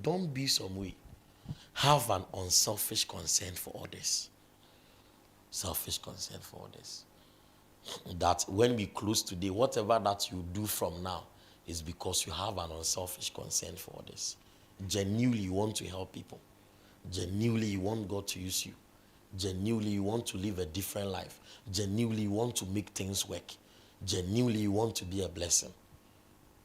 Don't be some way. Have an unselfish concern for others. Selfish concern for others. That when we close today, whatever that you do from now is because you have an unselfish concern for others. Genuinely, you want to help people. Genuinely, you want God to use you. Genuinely, you want to live a different life. Genuinely, you want to make things work. Genuinely, you want to be a blessing.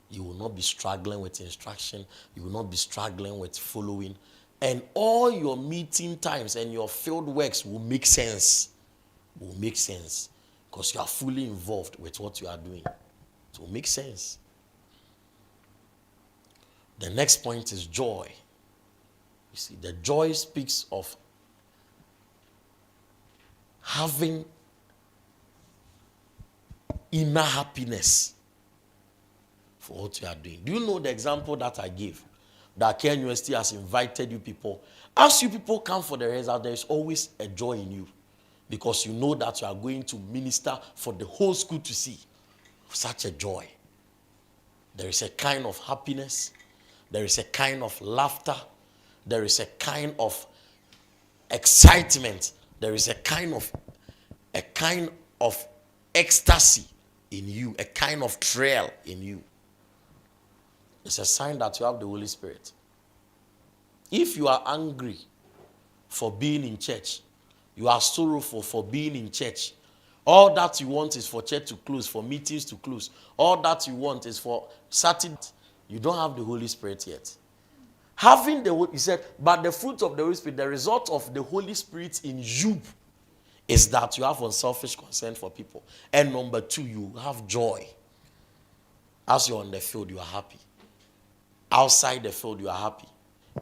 You will not be struggling with instruction. You will not be struggling with following. And all your meeting times and your field works will make sense. Will make sense. Because you are fully involved with what you are doing. It will make sense. The next point is joy. You see, the joy speaks of having inner happiness for what you are doing. Do you know the example that I gave? That Care University has invited you people. As you people come for the result, there is always a joy in you. Because you know that you are going to minister for the whole school to see. Such a joy. There is a kind of happiness. There is a kind of laughter. There is a kind of excitement. There is a kind of ecstasy in you. A kind of thrill in you. It's a sign that you have the Holy Spirit. If you are angry for being in church, you are sorrowful for being in church, all that you want is for church to close, for meetings to close, all that you want is for Saturday, you don't have the Holy Spirit yet. Having the, he said, but the fruit of the Holy Spirit, the result of the Holy Spirit in you is that you have unselfish concern for people. And number two, you have joy. As you're on the field, you are happy. Outside the field, you are happy.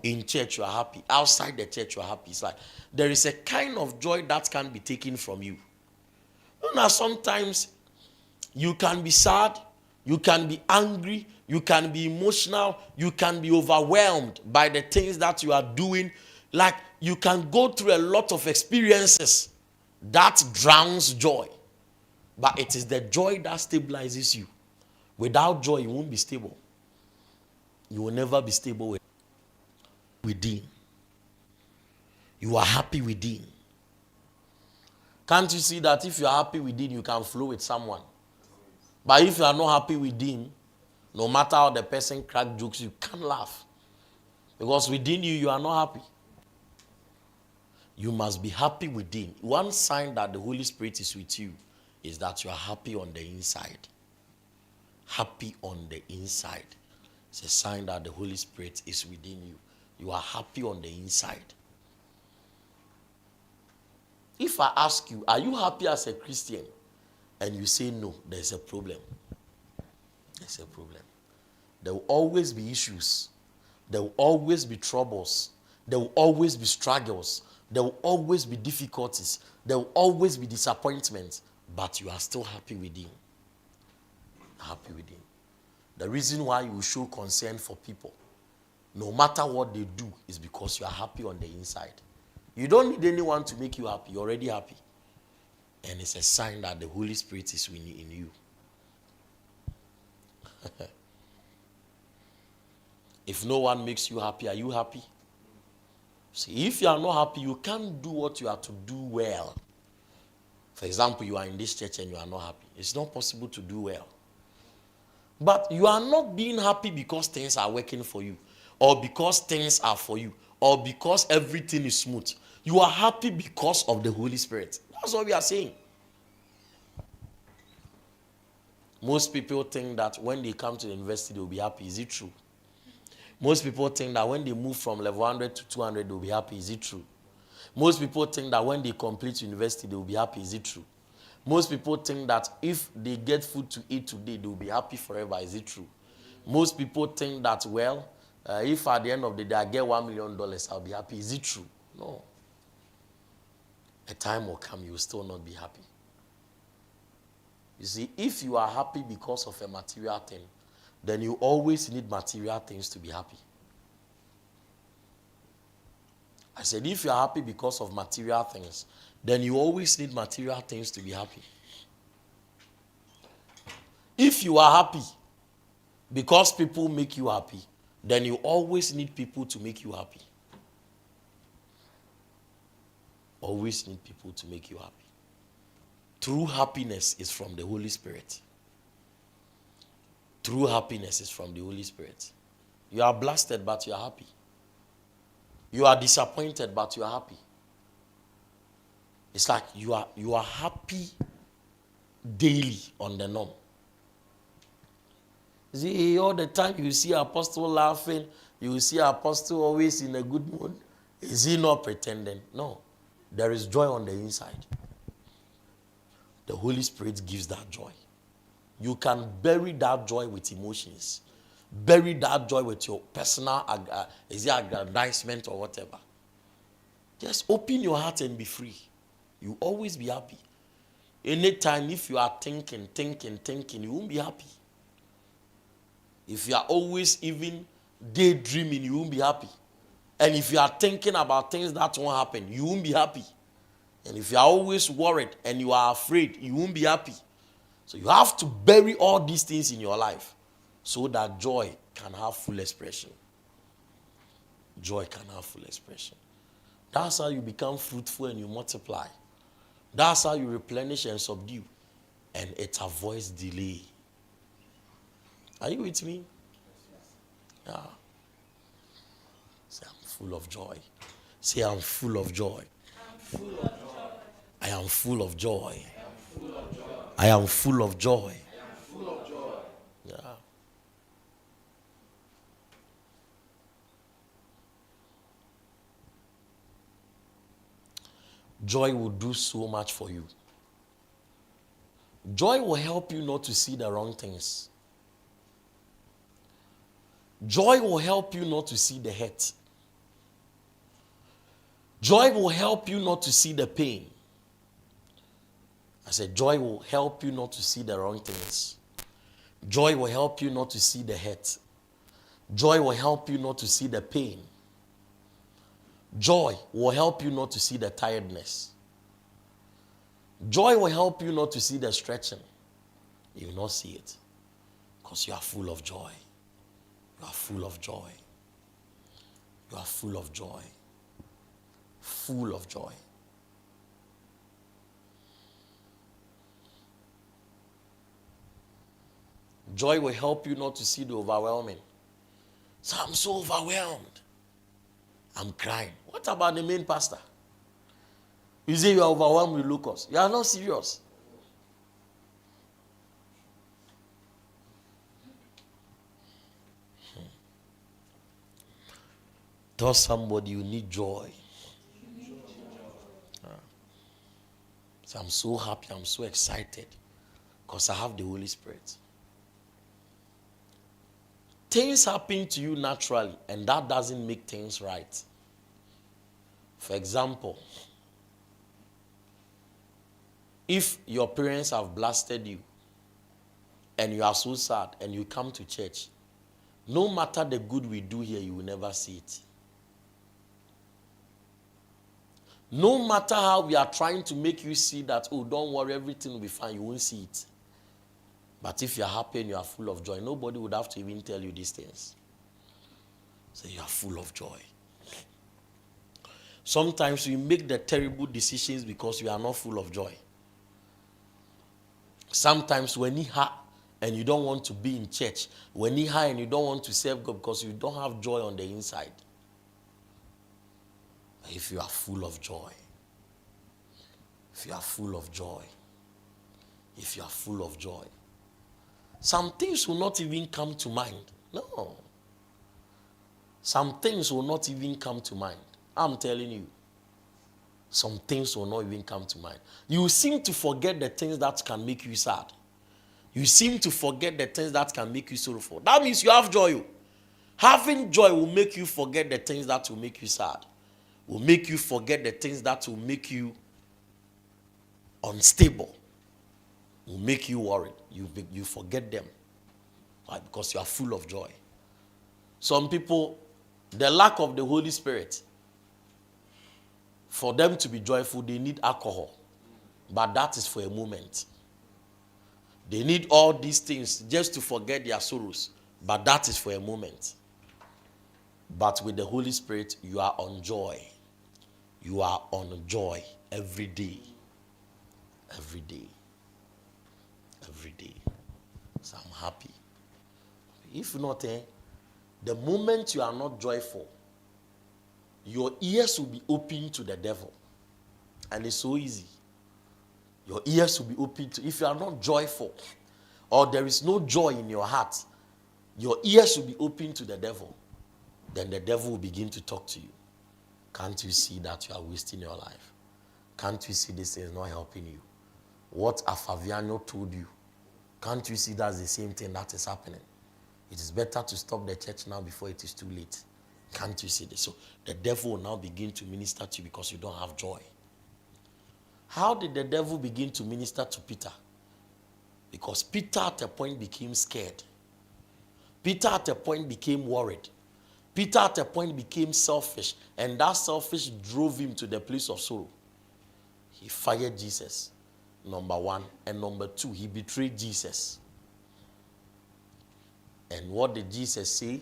In church, you are happy. Outside the church, you are happy. It's like there is a kind of joy that can be taken from you. You know, sometimes you can be sad, you can be angry, you can be emotional, you can be overwhelmed by the things that you are doing. Like you can go through a lot of experiences that drowns joy. But it is the joy that stabilizes you. Without joy, you won't be stable. You will never be stable within. You are happy within. Can't you see that if you are happy within, you can flow with someone? But if you are not happy within, no matter how the person crack jokes, you can't laugh. Because within you, you are not happy. You must be happy within. One sign that the Holy Spirit is with you is that you are happy on the inside. Happy on the inside. It's a sign that the Holy Spirit is within you. You are happy on the inside. If I ask you, are you happy as a Christian? And you say no, there's a problem. There's a problem. There will always be issues. There will always be troubles. There will always be struggles. There will always be difficulties. There will always be disappointments. But you are still happy within. Happy within. The reason why you show concern for people, no matter what they do, is because you are happy on the inside. You don't need anyone to make you happy. You're already happy. And it's a sign that the Holy Spirit is in you. If no one makes you happy, are you happy? See, if you are not happy, you can't do what you are to do well. For example, you are in this church and you are not happy. It's not possible to do well. But you are not being happy because things are working for you, or because things are for you, or because everything is smooth. You are happy because of the Holy Spirit. That's what we are saying. Most people think that when they come to the university, they will be happy. Is it true? Most people think that when they move from level 100 to 200, they will be happy. Is it true? Most people think that when they complete university, they will be happy. Is it true? Most people think that if they get food to eat today, they will be happy forever. Is it true? Most people think that, well, if at the end of the day I get $1 million, I'll be happy. Is it true? No. A time will come, you will still not be happy. You see, if you are happy because of a material thing, then you always need material things to be happy. I said, if you are happy because of material things, then you always need material things to be happy. If you are happy because people make you happy, then you always need people to make you happy. Always need people to make you happy. True happiness is from the Holy Spirit. True happiness is from the Holy Spirit. You are blasted, but you are happy. You are disappointed, but you are happy. It's like you are happy daily on the norm. See, all the time you see Apostle laughing, you see Apostle always in a good mood. Is he not pretending? No. There is joy on the inside. The Holy Spirit gives that joy. You can bury that joy with emotions. Bury that joy with your personal aggrandizement or whatever. Just open your heart and be free. You always be happy. Anytime if you are thinking, you won't be happy. If you are always even daydreaming, you won't be happy. And if you are thinking about things that won't happen, you won't be happy. And if you are always worried and you are afraid, you won't be happy. So you have to bury all these things in your life so that joy can have full expression. Joy can have full expression. That's how you become fruitful and you multiply. That's how you replenish and subdue. And it avoids delay. Are you with me? Yeah. Say, I'm full of joy. Say, I'm full of joy. I am full of joy. I am full of joy. Yeah. Joy will do so much for you. Joy will help you not to see the wrong things. Joy will help you not to see the hurt. Joy will help you not to see the pain. I said, joy will help you not to see the wrong things. Joy will help you not to see the hurt. Joy will help you not to see the pain. Joy will help you not to see the tiredness. Joy will help you not to see the stretching. You will not see it because you are full of joy. You are full of joy. You are full of joy. Full of joy. Joy will help you not to see the overwhelming. So I'm so overwhelmed. I'm crying. What about the main pastor? You say you are overwhelmed with Lucas. You are not serious. Tell somebody you need joy. So I'm so happy, I'm so excited because I have the Holy Spirit. Things happen to you naturally, and that doesn't make things right. For example, if your parents have blasted you and you are so sad and you come to church, no matter the good we do here, you will never see it. No matter how we are trying to make you see that, oh, don't worry, everything will be fine, you won't see it. But if you are happy and you are full of joy, nobody would have to even tell you these things. So you are full of joy. Sometimes we make the terrible decisions because we are not full of joy. Sometimes when you hurt and you don't want to be in church, when you hurt and you don't want to serve God because you don't have joy on the inside. If you are full of joy, if you are full of joy, if you are full of joy, some things will not even come to mind. No. Some things will not even come to mind. I'm telling you. Some things will not even come to mind. You seem to forget the things that can make you sad. You seem to forget the things that can make you sorrowful. That means you have joy. Having joy will make you forget the things that will make you sad. Will make you forget the things that will make you unstable. Will make you worried. You forget them. Why? Because you are full of joy. Some people, the lack of the Holy Spirit, for them to be joyful, they need alcohol. But that is for a moment. They need all these things just to forget their sorrows. But that is for a moment. But with the Holy Spirit, you are on joy. You are on joy every day. Every day. Every day. So I'm happy. If not, the moment you are not joyful, your ears will be open to the devil. And it's so easy. Your ears will be open to, if you are not joyful, or there is no joy in your heart, your ears will be open to the devil. Then the devil will begin to talk to you. Can't you see that you are wasting your life? Can't you see this is not helping you? What Afaviano told you, can't you see that's the same thing that is happening? It is better to stop the church now before it is too late. Can't you see this? So the devil will now begin to minister to you because you don't have joy. How did the devil begin to minister to Peter? Because Peter at a point became scared. Peter at a point became worried. Peter at a point became selfish. And that selfish drove him to the place of sorrow. He fired Jesus, number one. And number two, he betrayed Jesus. And what did Jesus say?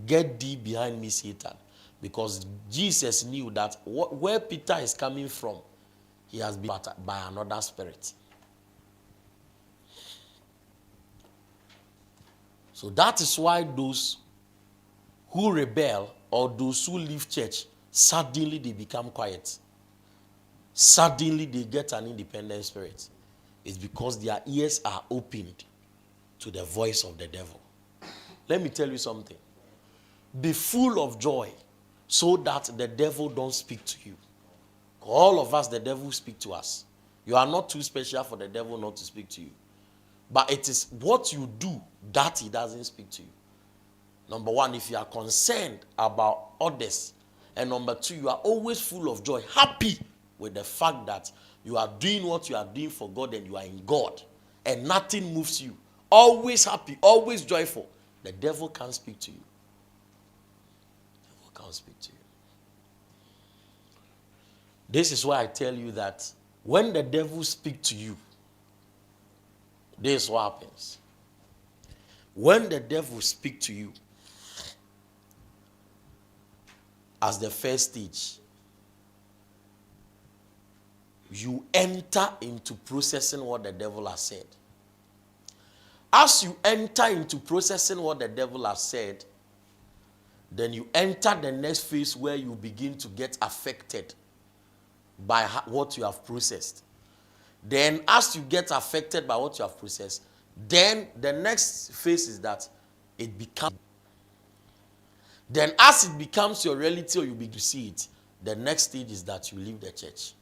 Get thee behind me, Satan. Because Jesus knew that where Peter is coming from, he has been battered by another spirit. So that is why those who rebel or those who leave church, suddenly they become quiet. Suddenly they get an independent spirit. It's because their ears are opened to the voice of the devil. Let me tell you something. Be full of joy so that the devil don't speak to you. All of us, the devil speak to us. You are not too special for the devil not to speak to you. But it is what you do that he doesn't speak to you. Number one, if you are concerned about others. And number two, you are always full of joy, happy with the fact that you are doing what you are doing for God and you are in God. And nothing moves you. Always happy, always joyful. The devil can't speak to you. The devil can't speak to you. This is why I tell you that when the devil speaks to you, this is what happens. When the devil speaks to you, as the first stage, you enter into processing what the devil has said. As you enter into processing what the devil has said, then you enter the next phase where you begin to get affected by what you have processed. Then as you get affected by what you have processed, then the next phase is that it becomes. Then as it becomes your reality or you begin to see it, the next stage is that you leave the church.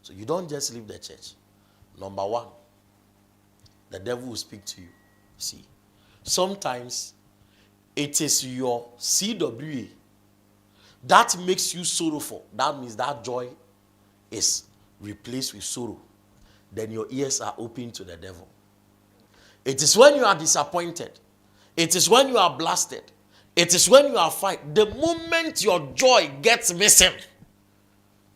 So you don't just leave the church. Number one, the devil will speak to you. See, sometimes it is your CWA that makes you sorrowful. That means that joy is replaced with sorrow. Then your ears are open to the devil. It is when you are disappointed. It is when you are blasted. It is when you are fighting. The moment your joy gets missing,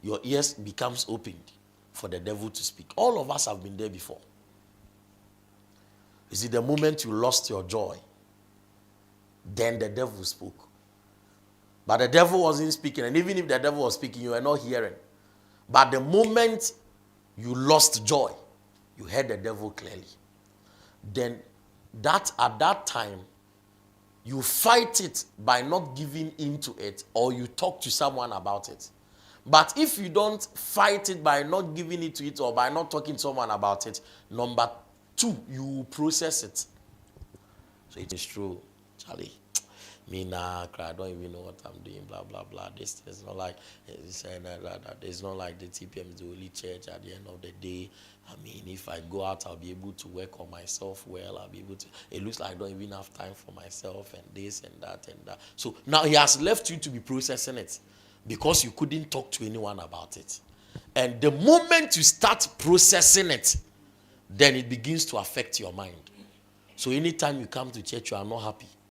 your ears becomes opened for the devil to speak. All of us have been there before. You see, the moment you lost your joy, then the devil spoke. But the devil wasn't speaking. And even if the devil was speaking, you were not hearing. But the moment you lost joy, you heard the devil clearly. Then at that time, you fight it by not giving in to it, or you talk to someone about it. But if you don't fight it by not giving it to it or by not talking to someone about it, number two, you process it. So it is true, Charlie. Me nah, I don't even know what I'm doing, blah, blah, blah. This is not like, it's not like the TPM is the only church at the end of the day. I mean, if I go out, I'll be able to work on myself well. I'll be able to, it looks like I don't even have time for myself and this and that and that. So now he has left you to be processing it because you couldn't talk to anyone about it. And the moment you start processing it, then it begins to affect your mind. So anytime you come to church, you are not happy.